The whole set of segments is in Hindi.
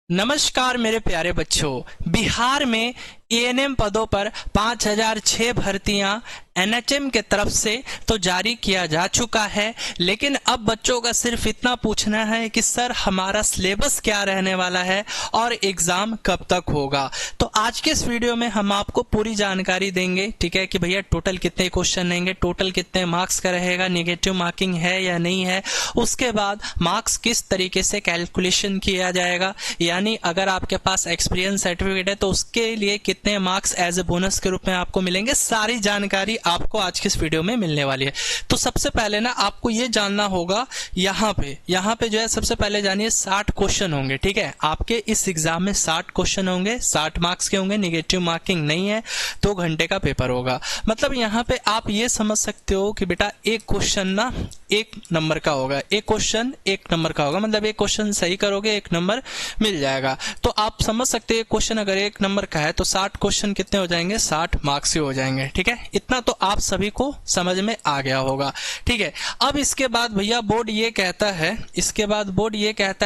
नमस्कार मेरे प्यारे बच्चों। बिहार में एएनएम पदों पर 5006 भर्तियां एनएचएम के तरफ से तो जारी किया जा चुका है, लेकिन अब बच्चों का सिर्फ इतना पूछना है कि सर हमारा सिलेबस क्या रहने वाला है और एग्जाम कब तक होगा। तो आज के इस वीडियो में हम आपको पूरी जानकारी देंगे, ठीक है, कि भैया टोटल कितने क्वेश्चन रहेंगे, टोटल कितने मार्क्स का रहेगा, नेगेटिव मार्किंग है या नहीं है, उसके बाद मार्क्स किस तरीके से कैलकुलेशन किया जाएगा, यानी अगर आपके पास एक्सपीरियंस सर्टिफिकेट है तो उसके लिए कितने मार्क्स एज ए बोनस के रूप में आपको मिलेंगे। सारी जानकारी आपको आज की इस वीडियो में मिलने वाली है। तो सबसे पहले ना आपको ये जानना होगा, यहाँ पे जो है सबसे पहले जानिए 60 क्वेश्चन होंगे, ठीक है। आपके इस एग्जाम में 60 क्वेश्चन होंगे, 60 मार्क्स के होंगे, नेगेटिव मार्किंग नहीं है, 2 घंटे का पेपर होगा। मतलब यहाँ पे आप ये समझ सकते हो कि बेटा एक क्वेश्चन ना 1 नंबर का होगा, एक क्वेश्चन 1 नंबर का होगा, मतलब एक क्वेश्चन सही करोगे 1 नंबर मिल जाएगा। तो आप समझ सकते हैं क्वेश्चन अगर 1 नंबर का है तो 60 क्वेश्चन कितने हो जाएंगे, 60 मार्क्स के हो जाएंगे, ठीक है। इतना तो आप सभी को समझ में आ गया होगा, ठीक है। अब इसके बाद भैया बोर्ड ये कहता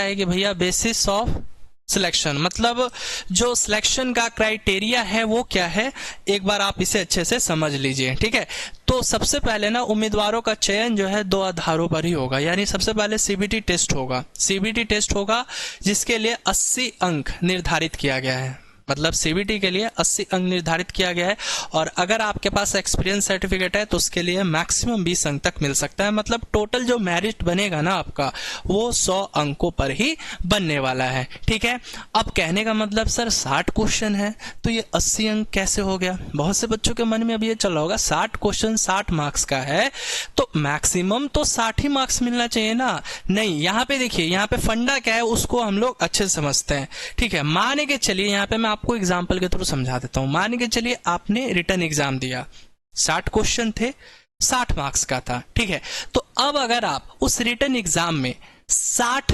है कि भैया बेसिस ऑफ सिलेक्शन, मतलब जो सिलेक्शन का क्राइटेरिया है वो क्या है, एक बार आप इसे अच्छे से समझ लीजिए, ठीक है। तो सबसे पहले ना उम्मीदवारों का चयन जो है 2 आधारों पर ही होगा, यानी सबसे पहले सीबीटी टेस्ट होगा जिसके लिए 80 अंक निर्धारित किया गया है, मतलब सीबीटी के लिए 80 अंक निर्धारित किया गया है। और अगर आपके पास एक्सपीरियंस सर्टिफिकेट है तो उसके लिए मैक्सिमम 20 अंक तक मिल सकता है। मतलब टोटल जो मेरिट बनेगा ना आपका वो 100 अंकों पर ही बनने वाला है, ठीक है। अब कहने का मतलब सर 60 क्वेश्चन है तो ये 80 अंक कैसे हो गया। बहुत से बच्चों के मन में अब ये चल रहा होगा 60 क्वेश्चन 60 मार्क्स का है तो मैक्सिमम तो 60 ही मार्क्स मिलना चाहिए ना। नहीं, यहाँ पे देखिए, यहाँ पे फंडा क्या है उसको हम लोग अच्छे से समझते हैं, ठीक है। मान के चलिए, यहाँ पे मैं आपको एग्जाम्पल के थ्रू समझा देता हूं। मान के चलिए आपने रिटन एग्जाम दिया, 60 क्वेश्चन थे, 60 मार्क्स का था, ठीक है। तो अब अगर आप उस रिटन एग्जाम में 60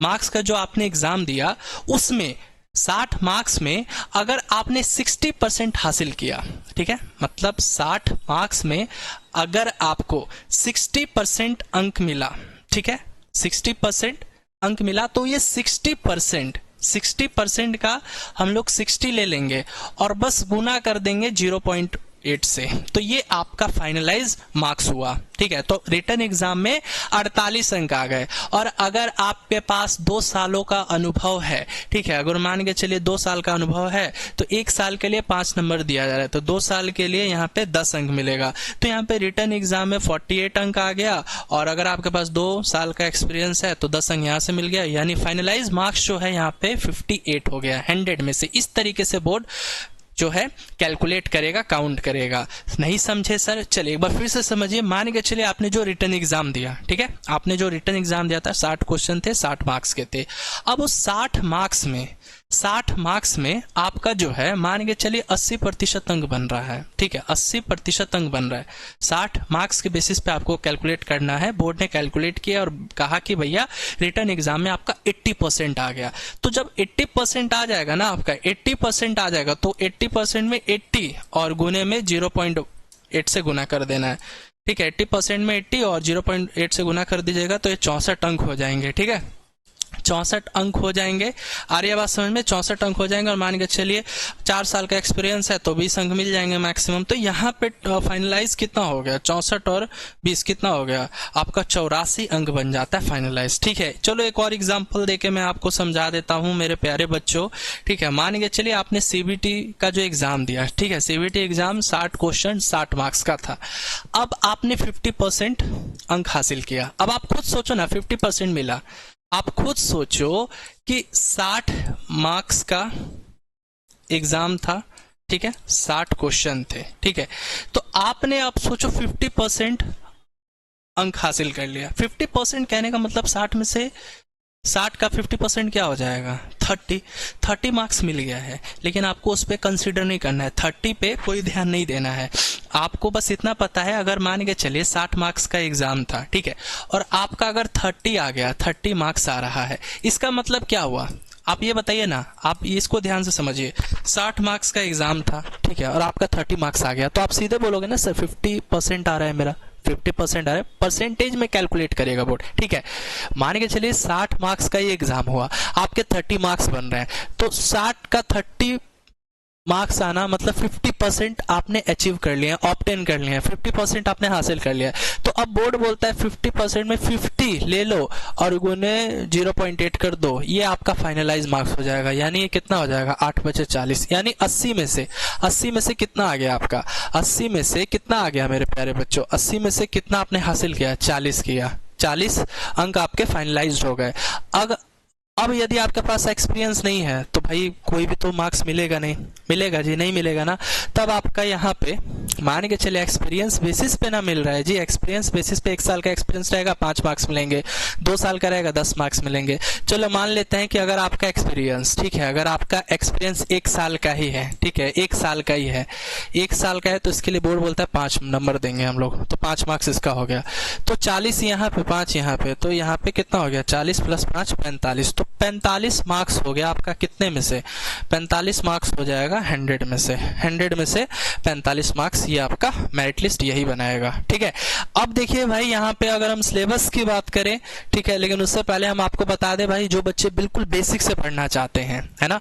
मार्क्स का जो आपने एग्जाम दिया उसमें 60 मार्क्स में अगर आपने 60% हासिल किया, ठीक है, मतलब 60 मार्क्स में अगर आपको 60% अंक मिला, ठीक है, 60% अंक मिला तो ये 60% का हम लोग 60 ले लेंगे और बस गुना कर देंगे 0.8 से, तो ये आपका फाइनलाइज मार्क्स हुआ, ठीक है। तो रिटन एग्जाम में 48 अंक आ गए। और अगर आपके पास 2 सालों का अनुभव है, ठीक है, अगर मान के चलिए 2 साल का अनुभव है तो 1 साल के लिए 5 नंबर दिया जा रहा है, तो 2 साल के लिए यहाँ पे 10 अंक मिलेगा। तो यहाँ पे रिटन एग्जाम में 48 अंक आ गया और अगर आपके पास 2 साल का एक्सपीरियंस है तो 10 अंक यहाँ से मिल गया, यानी फाइनलाइज मार्क्स जो है यहाँ पे 58 हो गया 100 में से। इस तरीके से बोर्ड जो है कैलकुलेट करेगा, काउंट करेगा। नहीं समझे सर, चलिए एक बार फिर से समझिए। मान के चलिए आपने जो रिटन एग्जाम दिया, ठीक है, आपने जो रिटन एग्जाम दिया था 60 क्वेश्चन थे, 60 मार्क्स के थे। अब उस 60 मार्क्स में आपका जो है मान के चलिए 80% अंक बन रहा है, ठीक है, 80% अंक बन रहा है। 60 मार्क्स के बेसिस पे आपको कैलकुलेट करना है। बोर्ड ने कैलकुलेट किया और कहा कि भैया रिटन एग्जाम में आपका 80% आ गया। तो जब 80% आ जाएगा ना, आपका 80% आ जाएगा तो 80% में 80 और गुने में 0.8 से गुना कर देना है, ठीक है। 80% में 80 और 0.8 से गुना कर दीजिएगा तो ये 64 अंक हो जाएंगे, ठीक है, 64 अंक हो जाएंगे। आ रही है बात समझ में, 64 अंक हो जाएंगे। और मान के चलिए 4 साल का एक्सपीरियंस है तो 20 अंक मिल जाएंगे मैक्सिमम। तो यहाँ पे फाइनलाइज कितना हो गया, 64 और 20 कितना हो गया, आपका 84 अंक बन जाता है फाइनलाइज, ठीक है। चलो एक और एग्जाम्पल देके मैं आपको समझा देता हूँ मेरे प्यारे बच्चों, ठीक है। मान के चलिए आपने सीबीटी का जो एग्जाम दिया, ठीक है, सीबीटी एग्जाम 60 क्वेश्चन 60 मार्क्स का था। अब आपने 50% अंक हासिल किया। अब आप खुद सोचो ना, 50% मिला, आप खुद सोचो कि 60 मार्क्स का एग्जाम था, ठीक है, 60 क्वेश्चन थे, ठीक है। तो आपने अब सोचो 50% अंक हासिल कर लिया। 50% कहने का मतलब 60 में से 60 का 50% क्या हो जाएगा, 30 मार्क्स मिल गया है। लेकिन आपको उस पर कंसिडर नहीं करना है, 30 पे कोई ध्यान नहीं देना है। आपको बस इतना पता है, अगर मान के चलिए 60 मार्क्स का एग्जाम था, ठीक है, और आपका अगर 30 आ गया, 30 मार्क्स आ रहा है, इसका मतलब क्या हुआ, आप ये बताइए ना, आप इसको ध्यान से समझिए। 60 मार्क्स का एग्जाम था, ठीक है, और आपका 30 मार्क्स आ गया, तो आप सीधे बोलोगे ना सर 50% आ रहा है मेरा, 50% आ रहा है, परसेंटेज में कैलकुलेट करेगा बोर्ड, ठीक है। मान के चलिए 60 मार्क्स का ये एग्जाम हुआ, आपके 30 मार्क्स बन रहे हैं, तो 60 का 30 मार्क्स आना मतलब 50% आपने अचीव कर लिया, ऑब्टेन कर लिया, 50% आपने हासिल कर लिया। तो अब बोर्ड बोलता है 50% में 50 ले लो और गुने 0.8 कर दो, ये आपका फाइनलाइज मार्क्स हो जाएगा। यानी ये कितना हो जाएगा, 8/40, यानी 80 में से कितना आ गया आपका, 80 में से कितना आ गया मेरे प्यारे बच्चों, 80 में से कितना आपने हासिल किया, 40 किया, 40 अंक आपके फाइनलाइज हो गए। अब यदि आपके पास एक्सपीरियंस नहीं है तो भाई कोई भी तो मार्क्स मिलेगा नहीं, मिलेगा जी, नहीं मिलेगा ना। तब आपका यहाँ पे मान के चले एक्सपीरियंस बेसिस पे ना मिल रहा है जी, एक्सपीरियंस बेसिस पे 1 साल का एक्सपीरियंस रहेगा 5 मार्क्स मिलेंगे, 2 साल का रहेगा 10 मार्क्स मिलेंगे। चलो मान लेते हैं कि अगर आपका एक्सपीरियंस, ठीक है, अगर आपका एक्सपीरियंस 1 साल का ही है, ठीक है, 1 साल का ही है, 1 साल का है, तो इसके लिए बोर्ड बोलता है 5 नंबर देंगे हम लोग, तो 5 मार्क्स इसका हो गया। तो 40 यहाँ पे, 5 यहाँ पे, तो यहाँ पे कितना हो गया, 40 + 5 45, तो 45 मार्क्स हो गया आपका, कितने में से, 45 मार्क्स हो जाएगा 100 में से, 100 में से 45 मार्क्स, ये आपका मेरिट लिस्ट यही बनाएगा, ठीक है। अब देखिए भाई यहाँ पे अगर हम सिलेबस की बात करें, ठीक है, लेकिन उससे पहले हम आपको बता दें भाई, जो बच्चे बिल्कुल बेसिक से पढ़ना चाहते हैं, है ना,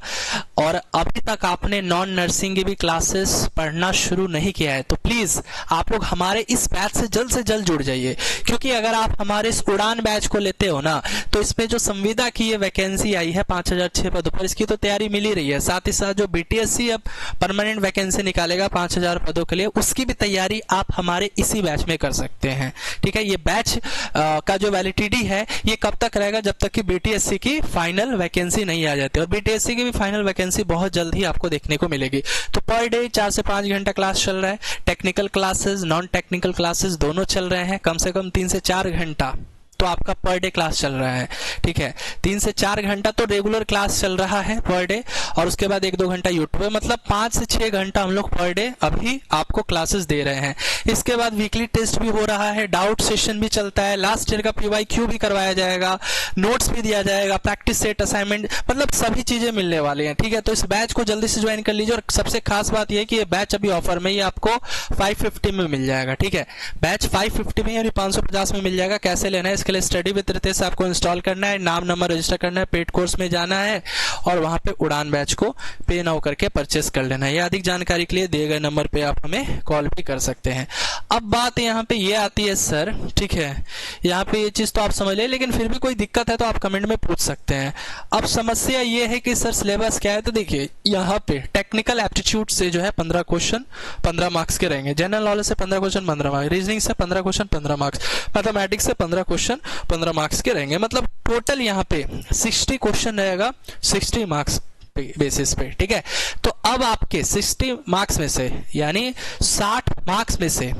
और अभी तक आपने नॉन नर्सिंग की भी क्लासेस पढ़ना शुरू नहीं किया है, तो प्लीज आप लोग हमारे इस बैच से जल्द जुड़ जाइए, क्योंकि अगर आप हमारे इस उड़ान बैच को लेते हो ना, तो इसमें जो संविदा की ये वैकेंसी आई है 5006 पदों पर, इसकी तो तैयारी मिल ही रही है। साथ ही साथ जो बीटीएससी अब परमानेंट वैकेंसी निकालेगा 5000 पदों के लिए, उसकी भी तैयारी आप हमारे इसी बैच में कर सकते हैं, ठीक है। ये बैच का जो वैलिडिटी है ये कब तक रहेगा, जब तक कि बीटीएससी की फाइनल वैकेंसी नहीं आ जाती, और बीटीएससी की भी फाइनल वैकेंसी बहुत जल्द ही आपको देखने को मिलेगी। तो पर डे 4 से 5 घंटा क्लास चल रहा है, technical classes, non technical classes दोनों चल रहे हैं, कम से कम 3 से 4 घंटा तो आपका पर डे क्लास चल रहा है, ठीक है। 3 से 4 घंटा तो रेगुलर क्लास चल रहा है पर डे, और उसके बाद 1-2 घंटा यूट्यूब पे, मतलब 5 से 6 घंटा हम लोग पर डे अभी आपको क्लासेस दे रहे हैं। इसके बाद वीकली टेस्ट भी हो रहा है, डाउट सेशन भी चलता है, लास्ट ईयर का PYQ भी करवाया जाएगा, नोट्स भी दिया जाएगा, प्रैक्टिस सेट, असाइनमेंट, मतलब सभी चीजें मिलने वाली हैं, ठीक है। तो इस बैच को जल्दी से ज्वाइन कर लीजिए, और सबसे खास बात यह है कि ये बैच अभी ऑफर में, ये आपको 550 में मिल जाएगा, ठीक है। बैच 550 में यानी 550 में मिल जाएगा। कैसे लेना है, इसके लिए स्टडी विद रितेश आपको इंस्टॉल करना है, नाम नंबर रजिस्टर करना है, पेड कोर्स में जाना है और वहां पे उड़ान बैच को पे नाउ करके परचेस कर लेना है। या अधिक जानकारी के लिए दिए गए नंबर पे आप हमें कॉल भी कर सकते हैं। अब बात यहाँ पे ये आती है सर, ठीक है, यहाँ पे ये चीज तो आप समझ ले, लेकिन फिर भी कोई दिक्कत है तो आप कमेंट में पूछ सकते हैं। अब समस्या ये है कि सर सिलेबस क्या है, तो देखिए यहाँ पे टेक्निकल एप्टीट्यूड से जो है 15 क्वेश्चन 15 मार्क्स के रहेंगे, जनरल नॉलेज से 15 क्वेश्चन 15 मार्क्स, रीजनिंग से 15 क्वेश्चन 15 मार्क्स, मैथमेटिक्स से 15 क्वेश्चन 15 मार्क्स के रहेंगे। मतलब टोटल यहाँ पे 60 क्वेश्चन रहेगा 60 मार्क्स बेसिस पे, ठीक है। तो अब आपके 60 मार्क्स में से यानी 60 मार्क्स में से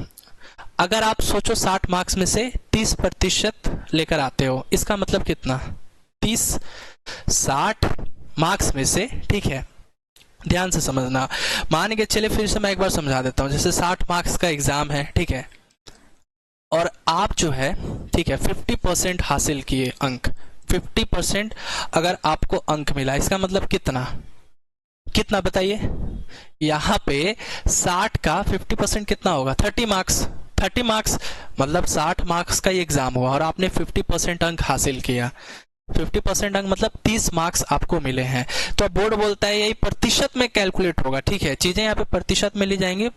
अगर आप सोचो 60 मार्क्स में से 30% लेकर आते हो, इसका मतलब कितना, 60 मार्क्स में से, ठीक है, ध्यान से समझना। मान के चले फिर से मैं एक बार समझा देता हूं, जैसे 60 मार्क्स का एग्जाम है, ठीक है, और आप जो है, ठीक है, 50% हासिल किए अंक, 50% अगर आपको अंक मिला, इसका मतलब कितना, कितना बताइए, यहां पे 60 का 50% कितना होगा, 30 मार्क्स, 30 मार्क्स मतलब 60 मार्क्स का ये एग्जाम हुआ और आपने 50% अंक हासिल किया, 50% अंक मतलब 30 मार्क्स आपको मिले हैं। तो बोर्ड बोलता है यही प्रतिशत में कैलकुलेट होगा, ठीक है, चीजें यहाँ पे प्रतिशत में ली जाएंगी।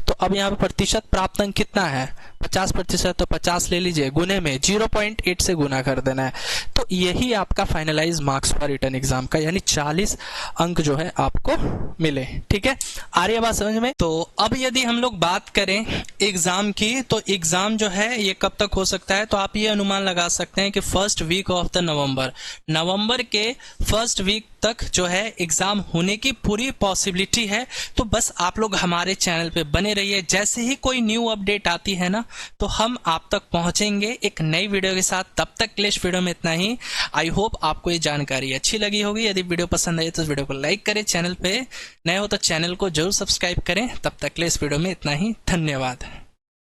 तो अब यहाँ पे प्रतिशत प्राप्त अंक कितना है, 50%, तो 50 ले लीजिए, गुने में 0.8 से गुना कर देना है, तो यही आपका फाइनलाइज मार्क्स पर रिटर्न एग्जाम का, यानी 40 अंक जो है आपको मिले, ठीक है। आ रही है बात समझ में। तो अब यदि हम लोग बात करें एग्जाम की, तो एग्जाम जो है ये कब तक हो सकता है, तो आप ये अनुमान लगा सकते हैं कि first week of the November के फर्स्ट वीक तक जो है एग्जाम होने की पूरी पॉसिबिलिटी है। तो बस आप लोग हमारे चैनल पे बने रहिए, जैसे ही कोई न्यू अपडेट आती है ना तो हम आप तक पहुंचेंगे एक नई वीडियो के साथ। तब तक के लिए इस वीडियो में इतना ही। आई होप आपको ये जानकारी अच्छी लगी होगी। यदि वीडियो पसंद आई तो इस वीडियो को लाइक करें, चैनल पे नए हो तो चैनल को जरूर सब्सक्राइब करें। तब तक के लिए इस वीडियो में इतना ही, धन्यवाद।